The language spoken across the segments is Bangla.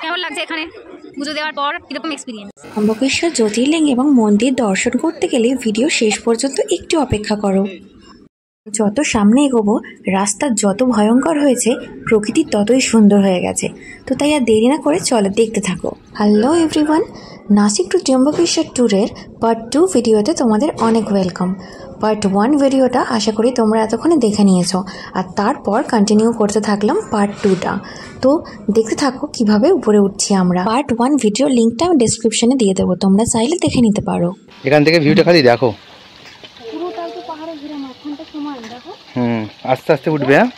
কেমন লাগছে এখানে পুজো দেওয়ার পর কিরকম এক্সপিরিয়েন্স? ত্র্যম্বকেশ্বর জ্যোতির্লিঙ্গ এবং মন্দির দর্শন করতে গেলে ভিডিও শেষ পর্যন্ত একটু অপেক্ষা করো। যত সামনে এগোবো রাস্তা যত ভয়ঙ্কর হয়েছে, প্রকৃতি ততই সুন্দর হয়ে গেছে। তো তাই আর দেরি না করে চলো দেখতে থাকো। Hello everyone, Nashik to Trimbakeshwar ট্যুরের পার্ট 2 ভিডিওতে তোমাদের অনেক ওয়েলকাম। পার্ট 1 ভিডিওটা আশা করি তোমরা এতক্ষণে দেখে নিয়েছো, আর তারপর কন্টিনিউ করতে থাকলাম পার্ট 2টা। তো দেখতে থাকো কিভাবে উপরে উঠছি আমরা। পার্ট 1 ভিডিও লিঙ্কটা আমি ডেসক্রিপশনে দিয়ে দেবো, তোমরা চাইলে দেখে নিতে পারো। এখান থেকে ভিউটা খালি দেখো, পুরোটা তো পাহাড়ে ঘিরে মাঝখানটা সমান, দেখো। আস্তে আস্তে উঠবে। হ্যাঁ,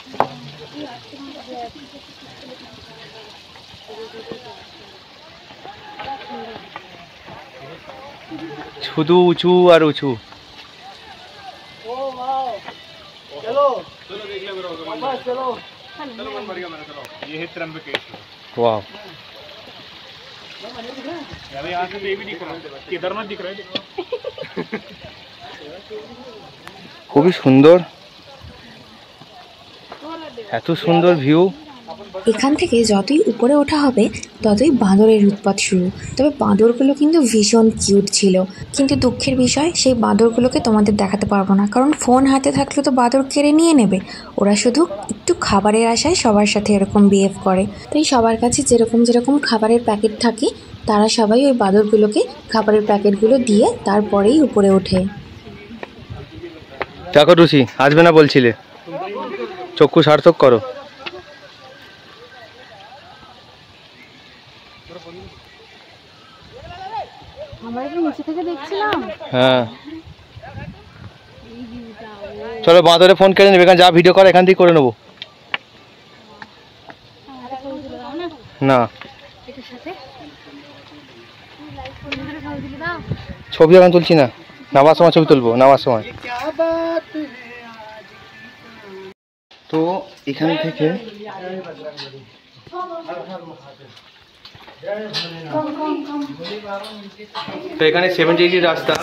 শুধু উঁচু আর উঁচু। वाह, খুবই সুন্দর, এত সুন্দর ভিউ। এখান থেকে যতই উপরে ওঠা হবে ততই বাঁদরের উৎপাত শুরু। তবে বাঁদরগুলো কিন্তু ভীষণ কিউট ছিল, কিন্তু দুঃখের বিষয় সেই বাঁদরগুলোকে তোমাদের দেখাতে পারবো না, কারণ ফোন হাতে থাকলে তো বাঁদর কেড়ে নিয়ে নেবে। ওরা শুধু একটু খাবারের আশায় সবার সাথে এরকম বিহেভ করে। তাই সবার কাছে যেরকম যেরকম খাবারের প্যাকেট থাকে, তারা সবাই ওই বাঁদরগুলোকে খাবারের প্যাকেটগুলো দিয়ে তারপরেই উপরে ওঠে। দেখো রুচি, আসবে না বলছিলে, চক্ষু সার্থক করো। হ্যাঁ, চলো বাঁদরে ফোন কেড়ে নেবে, এখানে যা ভিডিও করে এখান থেকে করে নেবো। না, ছবি এখন তুলছি না, নামার সময় ছবি তুলবো, নামার সময়। তো এখান থেকে তো এখানে 70 রাস্তা।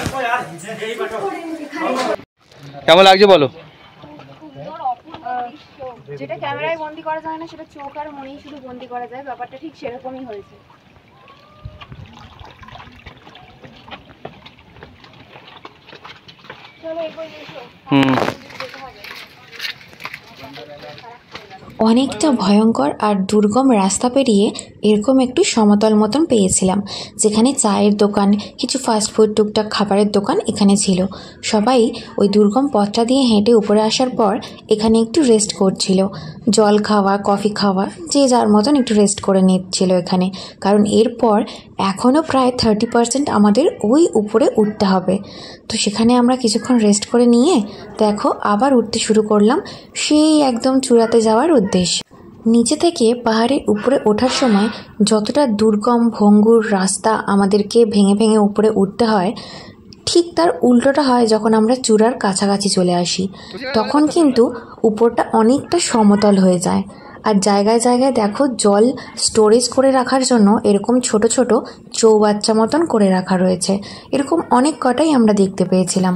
কেমন লাগছে বলো? যেটা ক্যামেরায় বন্দি করা যায় না সেটা চোখ আর মনেই শুধু বন্দি করা যায়, ব্যাপারটা ঠিক সেরকমই হয়েছে। চলো এগোই, এসো। অনেকটা ভয়ঙ্কর আর দুর্গম রাস্তা পেরিয়ে এরকম একটু সমতল মতন পেয়েছিলাম, যেখানে চায়ের দোকান, কিছু ফাস্টফুড, টুকটাক খাবারের দোকান এখানে ছিল। সবাই ওই দুর্গম পথটা দিয়ে হেঁটে উপরে আসার পর এখানে একটু রেস্ট করছিল, জল খাওয়া, কফি খাওয়া, যে যার মতন একটু রেস্ট করে নিচ্ছিল এখানে। কারণ এরপর এখনও প্রায় 30% আমাদের ওই উপরে উঠতে হবে। তো সেখানে আমরা কিছুক্ষণ রেস্ট করে নিয়ে দেখো আবার উঠতে শুরু করলাম সেই একদম চূড়াতে যাওয়ার উদ্দেশ্যে। নিচে থেকে পাহাড়ের উপরে ওঠার সময় যতটা দুর্গম ভঙ্গুর রাস্তা আমাদেরকে ভেঙে ভেঙে উপরে উঠতে হয়, ঠিক তার উল্টোটা হয় যখন আমরা চূড়ার কাছাকাছি চলে আসি। তখন কিন্তু উপরটা অনেকটা সমতল হয়ে যায়। আর জায়গায় জায়গায় দেখো জল স্টোরেজ করে রাখার জন্য এরকম ছোট ছোট চৌবাচ্চা মতন করে রাখা রয়েছে। এরকম অনেক কটাই আমরা দেখতে পেয়েছিলাম।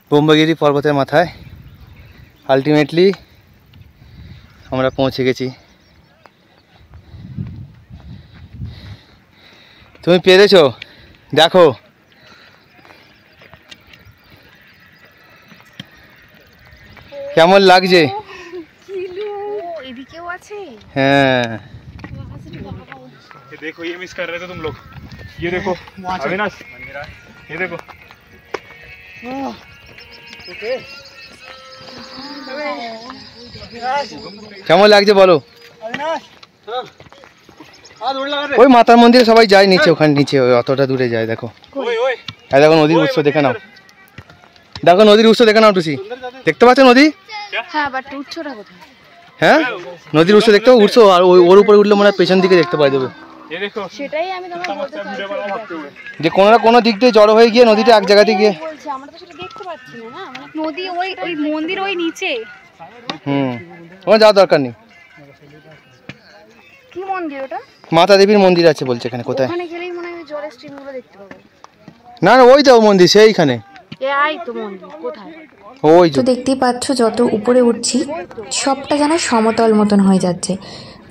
ব্রহ্মগিরি পর্বতের মাথায় আলটিমেটলি আমরা পৌঁছে গেছি। তুমি পেরেছো, দেখো কেমন লাগছে। এদিকেও আছে। হ্যাঁ, देखो ये मिस कर रहे थे तुम लोग, ये देखो अविनाश, ये देखो। কেমন লাগছে বলো? ওই মাতার মন্দিরে সবাই যায় নিচে, ওখানে নিচে অতটা দূরে যায়। দেখো দেখো নদীর উৎস দেখে নাও, দেখো নদীর উৎস দেখে নাও টুসি, দেখতে পাচ্ছ নদী? হ্যাঁ, বাট উৎসটা কোথায়? হ্যাঁ, নদীর উৎস দেখতে পাবো, উৎস আর ওর উপরে উঠলে মনে হয় পেছন দিকে দেখতে পাই দেবে। সেটাই আমি তোমাকে বলতে চাইছি, যে কোনো না কোনো দিক দিয়ে জড়ো হয়ে গিয়ে নদীটা এক জায়গাতে গিয়ে, আমরা তো সেটা দেখতে পাচ্ছি না, মানে নদী ওই মন্দির ওই নিচে। ওখানে যাওয়ার দরকার নেই। কি মন্দির ওটা? মাতা দেবীর মন্দির আছে বলছে এখানে। কোথায়? ওখানে গেলেই মনে হয় জলের স্ট্রিমগুলো দেখতে পাবো। না না, ওই তো মন্দির সেইখানে। এই তো মন্দির কোথায়? ওই তো দেখতেই পাচ্ছ যত উপরে উঠছি সবটা যেন সমতল মতন হয়ে যাচ্ছে।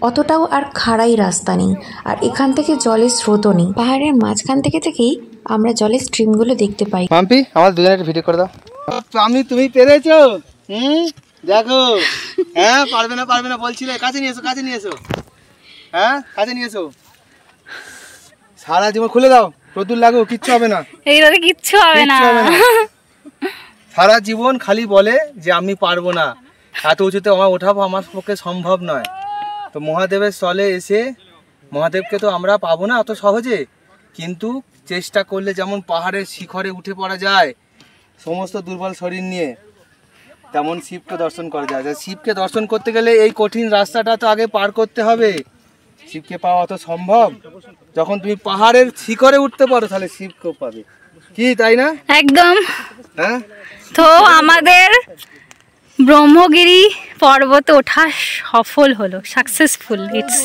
অতটাও আর খাড়াই রাস্তা নেই, আর এখান থেকে জলের স্রোতও নেই। পাহাড়ের মাঝখান থেকেই আমরা জলের স্ট্রিমগুলো দেখতে পাই। মাম্পি আমার দুজনে একটা ভিডিও করে দাও। তুমি পেরেছো? দেখো, হ্যাঁ পারবে না বলছিলে। কাছে নিয়ে এসো। হ্যাঁ কাছে নিয়ে এসো। সারা জীবন খুলে দাও, প্রদূর লাগো, কিচ্ছু হবে না, এইভাবে কিচ্ছু হবে না। সারা জীবন খালি বলে যে আমি পারবো না, এত উঁচুতে আমার ওঠাবো আমার পক্ষে সম্ভব নয়। তো মহাদেবের স্থলে এসে মহাদেবকে তো আমরা পাবো না অত সহজে, কিন্তু চেষ্টা করলে যেমন পাহাড়ের শিখরে উঠে পড়া যায় সমস্ত দুর্বল শরীর নিয়ে, তেমন শিবকে দর্শন করা যায়। শিবকে দর্শন করতে গেলে এই কঠিন রাস্তাটা তো আগে পার করতে হবে। শিবকে পাওয়া তো সম্ভব, যখন তুমি পাহাড়ের শিখরে উঠতে পারো তাহলে শিবকেও পাবে, কি তাই না? একদম। হ্যাঁ, তো আমাদের ব্রহ্মগিরি পর্বত ওঠা সফল হলো, সাকসেসফুল। ইটস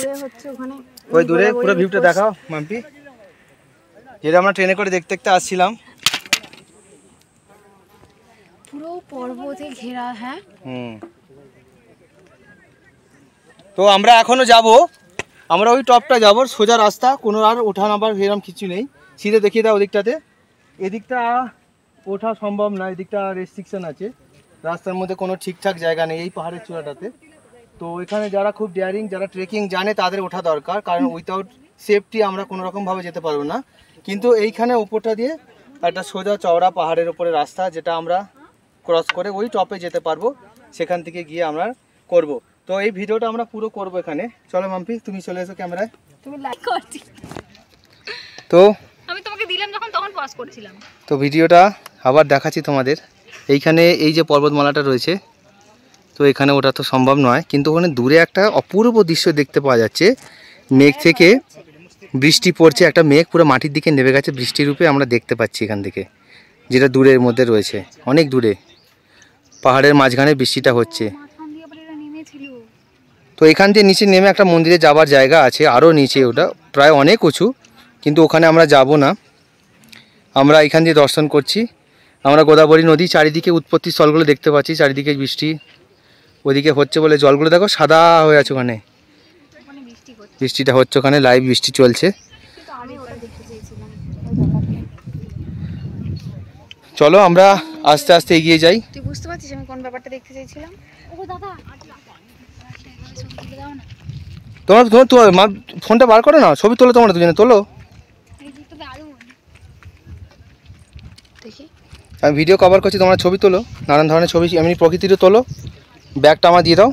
ওই দূরে পুরো ভিউটা দেখাও মাম্পি, যেটা আমরা ট্রেনে করে দেখতে দেখতে আসছিলাম। পুরো পর্বতে ঘেরা। হ্যাঁ, তো আমরা এখনো যাব, আমরা ওই টপটা যাব, সোজা রাস্তা, কোনো আর ওঠা নামার এরকম কিছু নেই। সিধে দেখিয়ে দাও ওদিকটাতে, এদিকটা ওঠা সম্ভব না, এদিকটা রেস্ট্রিকশন আছে, রাস্তার মধ্যে কোনো ঠিকঠাক জায়গা নেই এই পাহাড়ের চূড়াটাতে। তো এখানে যারা খুব ডেয়ারিং, যারা ট্রেকিং জানে তাদের ওঠা দরকার, কারণ উইথাউট সেফটি আমরা কোনো রকমভাবে যেতে পারবো না। কিন্তু এইখানে উপরটা দিয়ে একটা সোজা চওড়া পাহাড়ের উপরে রাস্তা, যেটা আমরা ক্রস করে ওই টপে যেতে পারবো, সেখান থেকে গিয়ে আমরা করব। তো এই ভিডিওটা আমরা পুরো করব এখানে। চলো মাম্পি তুমি চলে এসো ক্যামেরায়। তুমি লাইক করছি তো আমি তোমাকে দিলাম যখন তখন পজ করছিলাম। তো ভিডিওটা আবার দেখাচ্ছি তোমাদের। এইখানে এই যে পর্বতমালাটা রয়েছে, তো এখানে ওটা তো সম্ভব নয়, কিন্তু ওখানে দূরে একটা অপূর্ব দৃশ্য দেখতে পাওয়া যাচ্ছে। মেঘ থেকে বৃষ্টি পড়ছে, একটা মেঘ পুরো মাটির দিকে নেমে গেছে বৃষ্টির রূপে, আমরা দেখতে পাচ্ছি এখান থেকে, যেটা দূরের মধ্যে রয়েছে, অনেক দূরে পাহাড়ের মাঝখানে বৃষ্টিটা হচ্ছে। তো এখান থেকে নিচে নেমে একটা মন্দিরে যাবার জায়গা আছে, আরও নিচে, ওটা প্রায় অনেক উঁচু, কিন্তু ওখানে আমরা যাব না, আমরা এখান দিয়ে দর্শন করছি। আমরা গোদাবরী নদী চারিদিকে উৎপত্তি স্থলগুলো দেখতে পাচ্ছি, চারিদিকে বৃষ্টি ওদিকে হচ্ছে বলে জলগুলো দেখো সাদা হয়ে আছে, ওখানে বৃষ্টিটা হচ্ছে, ওখানে লাইভ বৃষ্টি চলছে। চলো আমরা আস্তে আস্তে এগিয়ে যাই। তুই বুঝতে পারছিস আমি কোন ব্যাপারটা দেখতে চাইছিলাম? তোমার ফোনটা বার করো না, ছবি তোলো, তোমরা দুজনে তোলো। দেখি আমি ভিডিও কভার করছি, তোমরা ছবি তোলো, নানান ধরনের ছবি, এমনি প্রকৃতিরও তোলো। ব্যাগটা আমার দিয়ে দাও।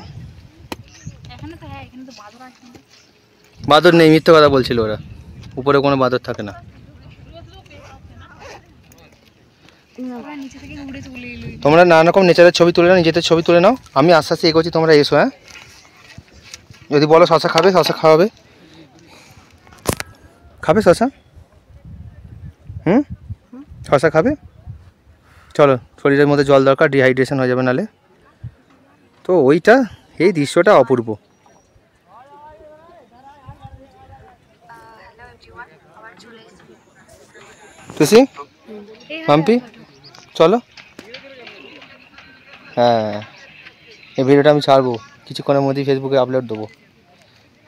বাদর নেই, মিথ্যে কথা বলছিল ওরা, উপরে কোনো বাদর থাকে না। তোমরা নানা রকম নেচারের ছবি তুলে নাও, নিজেদের ছবি তুলে নাও, আমি আস্তে আস্তে এগোচ্ছি, তোমরা এসো। হ্যাঁ, যদি বলো শশা খাবে, শশা খাওয়াবে, খাবে শশা? শশা খাবে? চলো, শরীরের মধ্যে জল দরকার, ডিহাইড্রেশন হয়ে যাবে নালে। তো ওইটা, এই দৃশ্যটা অপূর্ব। তুসি মাম্পি চলো। হ্যাঁ, এই ভিডিওটা আমি ছাড়বো কিছুক্ষণের মধ্যেই, ফেসবুকে আপলোড দেবো,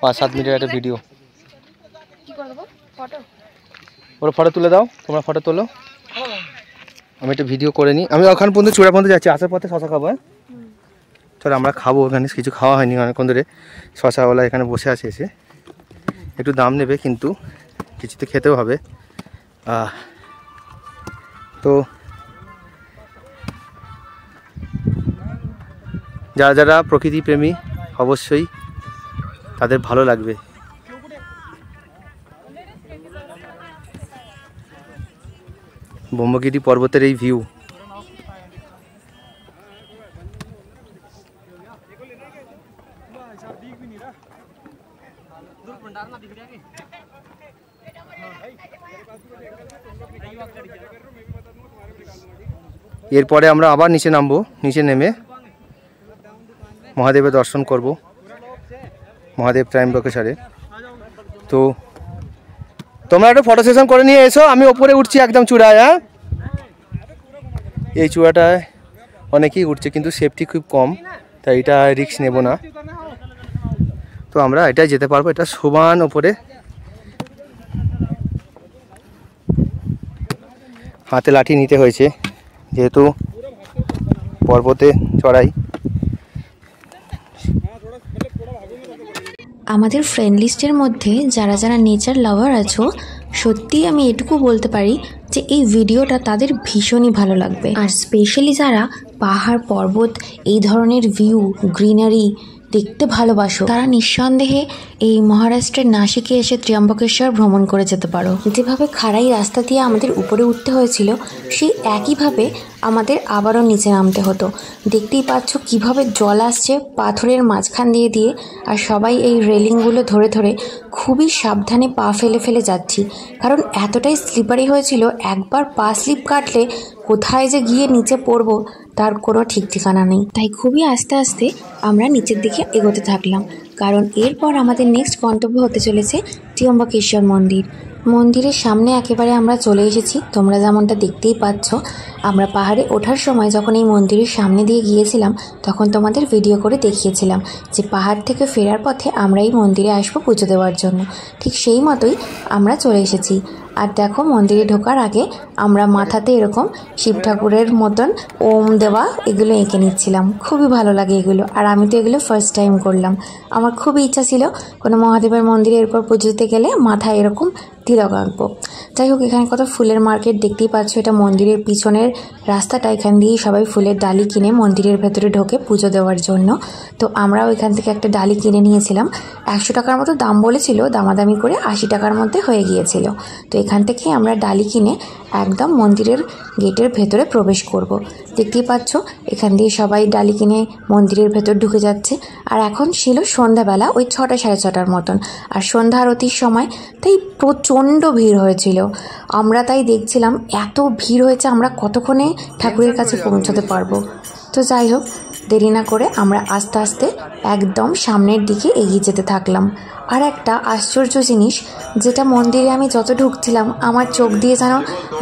5-7 মিনিটের একটা ভিডিও। ওরা ফটো তুলে দাও, তোমরা ফটো তোলো, আমি একটা ভিডিও করে নিই। আমি ওখান পর্যন্ত চূড়া পর্যন্ত যাচ্ছি, আসার পথে শশা খাবো। হ্যাঁ চলো, আমরা খাবো, ওখানে কিছু খাওয়া হয়নি অনেকক্ষণ ধরে। শশাওয়ালা এখানে বসে আছে, এসে একটু দাম নেবে, কিন্তু কিছু তো খেতেও হবে। তো যারা যারা প্রকৃতি প্রেমী অবশ্যই তাদের ভালো লাগবে। ব্রহ্মগিরি পর্বতের এই ভিউ, এরপরে আমরা আবার নিচে নামবো, নিচে নেমে মহাদেবের দর্শন করব, মহাদেব ত্রয়ম্বকেশ্বরে। তো তোমরা একটু ফটো সেশন করে নিয়ে এসো, আমি ওপরে উঠছি একদম চূড়ায়। হ্যাঁ, এই চূড়াটায় অনেকেই উঠছে, কিন্তু সেফটি খুব কম, তাই এটা রিস্ক নেব না। তো আমরা এটাই যেতে পারবো, এটা সমান ওপরে। হাতে লাঠি নিতে হয়েছে যেহেতু পর্বতে চড়াই। আমাদের ফ্রেন্ড লিস্টের মধ্যে যারা যারা নেচার লাভার আছো, সত্যি আমি এটুকু বলতে পারি যে এই ভিডিওটা তাদের ভীষণই ভালো লাগবে। আর স্পেশালি যারা পাহাড় পর্বত এই ধরনের ভিউ গ্রিনারি দেখতে ভালোবাসো, তারা নিঃসন্দেহে এই মহারাষ্ট্রের নাসিকে এসে ত্র্যম্বকেশ্বর ভ্রমণ করে যেতে পারো। যেভাবে খাড়াই রাস্তা দিয়ে আমাদের উপরে উঠতে হয়েছিল, সেই একইভাবে আমাদের আবারও নিচে নামতে হতো। দেখতেই পাচ্ছ কিভাবে জল আসছে পাথরের মাঝখান দিয়ে দিয়ে, আর সবাই এই রেলিংগুলো ধরে ধরে খুবই সাবধানে পা ফেলে ফেলে যাচ্ছি, কারণ এতটাই স্লিপারি হয়েছিল। একবার পা স্লিপ কাটলে কোথায় যে গিয়ে নিচে পড়বো তার কোনো ঠিক ঠিকানা নেই। তাই খুবই আস্তে আস্তে আমরা নিচের দিকে এগোতে থাকলাম, কারণ এরপর আমাদের নেক্সট গন্তব্য হতে চলেছে ত্র্যম্বকেশ্বর মন্দির। মন্দিরের সামনে একেবারে আমরা চলে এসেছি। তোমরা যেমনটা দেখতেই পাচ্ছ, আমরা পাহাড়ে ওঠার সময় যখন এই মন্দিরের সামনে দিয়ে গিয়েছিলাম তখন তোমাদের ভিডিও করে দেখিয়েছিলাম যে পাহাড় থেকে ফেরার পথে আমরা এই মন্দিরে আসবো পুজো দেওয়ার জন্য। ঠিক সেই মতোই আমরা চলে এসেছি। আর দেখো, মন্দিরে ঢোকার আগে আমরা মাথাতে এরকম শিব ঠাকুরের মতন ওম দেওয়া এগুলো এঁকে নিচ্ছিলাম। খুবই ভালো লাগে এগুলো, আর আমি তো এগুলো ফার্স্ট টাইম করলাম। আমার খুবই ইচ্ছা ছিল কোনো মহাদেবের মন্দিরে এরপর পুজো দিতে গেলে মাথায় এরকম তিলক আঁকবো। যাই হোক, এখানে কত ফুলের মার্কেট দেখতেই পাচ্ছ। এটা মন্দিরের পিছনের রাস্তাটা, এখান দিয়েই সবাই ফুলের ডালি কিনে মন্দিরের ভেতরে ঢোকে পুজো দেওয়ার জন্য। তো আমরাও এখান থেকে একটা ডালি কিনে নিয়েছিলাম। 100 টাকার মতো দাম বলেছিল, দামাদামি করে 80 টাকার মধ্যে হয়ে গিয়েছিল। তো এখান থেকে আমরা ডালি কিনে একদম মন্দিরের গেটের ভেতরে প্রবেশ করব। দেখতেই পাচ্ছ এখান দিয়ে সবাই ডালি কিনে মন্দিরের ভেতর ঢুকে যাচ্ছে। আর এখন ছিল সন্ধ্যাবেলা, ওই 6টা সাড়ে 6টার মতন, আর সন্ধ্যা আরতির সময়, তাই প্রচণ্ড ভিড় হয়েছিল। আমরা তাই দেখছিলাম এত ভিড় হয়েছে, আমরা কতক্ষণে ঠাকুরের কাছে পৌঁছাতে পারবো। তো যাই হোক, দেরি না করে আমরা আস্তে আস্তে একদম সামনের দিকে এগিয়ে যেতে থাকলাম। আর একটা আশ্চর্য জিনিস, যেটা মন্দিরে আমি যত ঢুকছিলাম আমার চোখ দিয়ে যেন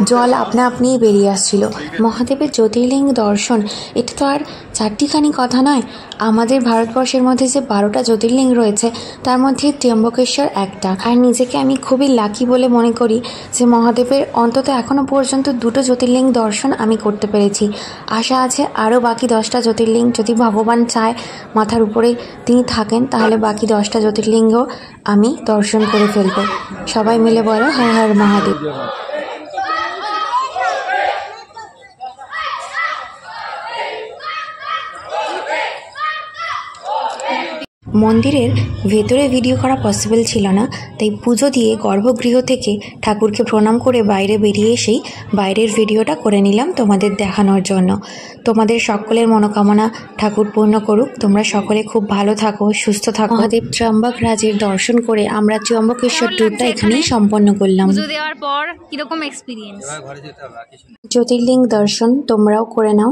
জল আপনা আপনিই বেরিয়ে আসছিল। মহাদেবের জ্যোতির্লিঙ্গ দর্শন, এটা তো আর চারটিখানি কথা নয়। আমাদের ভারতবর্ষের মধ্যে যে 12টা জ্যোতির্লিঙ্গ রয়েছে তার মধ্যে ত্র্যম্বকেশ্বর একটা। আর নিজেকে আমি খুবই লাকি বলে মনে করি যে মহাদেবের অন্তত এখনও পর্যন্ত 2টো জ্যোতির্লিঙ্গ দর্শন আমি করতে পেরেছি। আশা আছে আরও বাকি 10টা জ্যোতির্লিঙ্গ, যদি ভগবান চায় মাথার উপরে তিনি থাকেন, তাহলে বাকি 10টা জ্যোতির্লিঙ্গ আমি দর্শন করে ফেলব। সবাই মিলে বলো হর হর মহাদেব। মন্দিরের ভেতরে ভিডিও করা পসিবল ছিল না, তাই পুজো দিয়ে গর্ভগৃহ থেকে ঠাকুরকে প্রণাম করে বাইরে বেরিয়ে এসেই বাইরের ভিডিওটা করে নিলাম তোমাদের দেখানোর জন্য। তোমাদের সকলের মনোকামনা ঠাকুর পূর্ণ করুক। তোমরা সকলে খুব ভালো থাকো, সুস্থ থাকো। মহাদেব ত্র্যম্বক রাজের দর্শন করে আমরা ত্র্যম্বকেশ্বর ট্যুরটা এখানেই সম্পন্ন করলাম। পুজো দেওয়ার পর কিরকম এক্সপিরিয়েন্স? জ্যোতির্লিঙ্গ দর্শন তোমরাও করে নাও।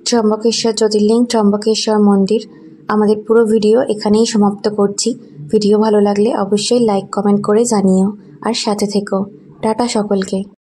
ত্র্যম্বকেশ্বর জ্যোতির্লিঙ্গ, ত্র্যম্বকেশ্বর মন্দির। আমাদের পুরো ভিডিও এখানেই সমাপ্ত করছি। ভিডিও ভালো লাগলে অবশ্যই লাইক কমেন্ট করে জানিও, আর সাথে থেকো। টাটা সকলকে।